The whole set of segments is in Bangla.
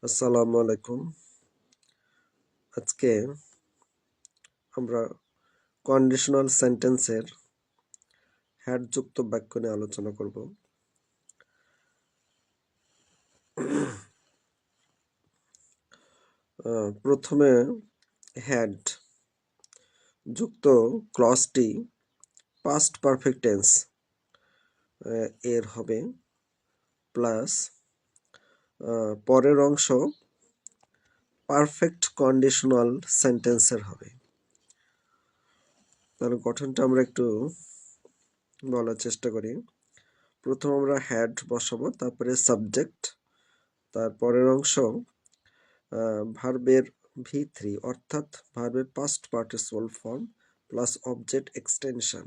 আসসালামু আলাইকুম। আজকে আমরা কন্ডিশনাল সেন্টেন্সের হ্যাড যুক্ত বাক্য নিয়ে আলোচনা করব। প্রথমে হ্যাড যুক্ত ক্লজটি পাস্ট পারফেক্ট টেন্স এর হবে, প্লাস পরের অংশ পারফেক্ট কন্ডিশনাল সেন্টেন্সের হবে। তাহলে গঠনটা আমরা একটু বলার চেষ্টা করি। প্রথম আমরা হ্যাড বসাবো, তারপরে সাবজেক্ট, তারপরের অংশ ভার্বের V3 অর্থাৎ ভার্বের past participle form plus object extension,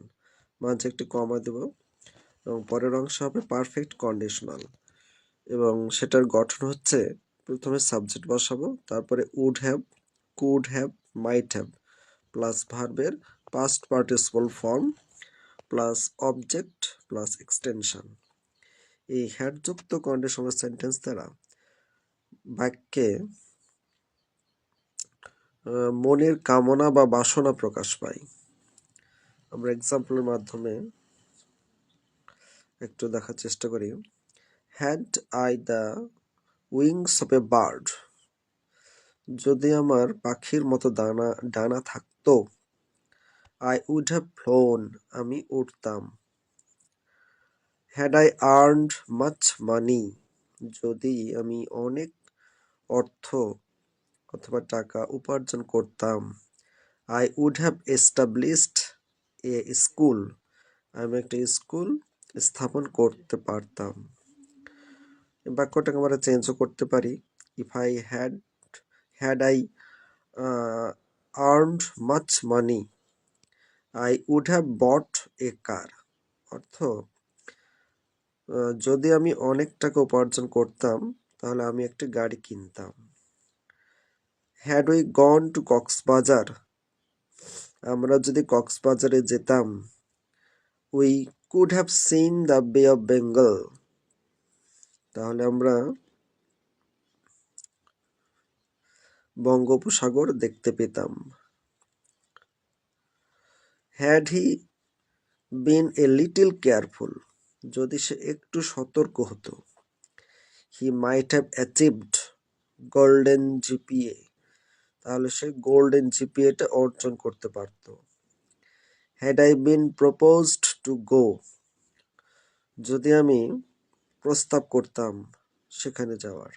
মাঝে একটি কমা দেব এবং পরের অংশ হবে পারফেক্ট কন্ডিশনাল। এবং সেটার গঠন হচ্ছে প্রথমে সাবজেক্ট বসাবো, তারপরে would have, could have, might have plus ভার্বের past participle form plus object plus extension. এই হ্যাডযুক্ত কন্ডিশনাল সেন্টেন্স দ্বারা বাক্যে মনের কামনা বা বাসনা প্রকাশ পায়। আমরা এক্সাম্পলের মাধ্যমে একটু দেখার চেষ্টা করি। Had I the wings of a bird, যদি আমার পাখির মতো ডানা থাকতো। আই উড হ্যাভ ফ্লোন, আমি উড়তাম। Had I earned much money, যদি আমি অনেক অর্থ অথবা টাকা উপার্জন করতাম। I would have established a school, আমি একটা স্কুল স্থাপন করতে পারতাম। বাক্যটাকে আমরা চেঞ্জও করতে পারি। If I had I earned much money I would have bought a car, অর্থ যদি আমি অনেক টাকা উপার্জন করতাম তাহলে আমি একটি গাড়ি কিনতাম। Had we gone to Cox's Bazar, আমরা যদি কক্সবাজারে যেতাম। We could have seen the Bay of Bengal, তাহলে আমরা বঙ্গোপসাগর দেখতে পেতাম। Had he been a little careful, যদি সে একটু সতর্ক হতো। He might have achieved golden GPA, তাহলে সে গোল্ডেন জিপিএটা অর্জন করতে পারত। Had I been proposed to go, যদি আমি প্রস্তাব করতাম সেখানে যাওয়ার।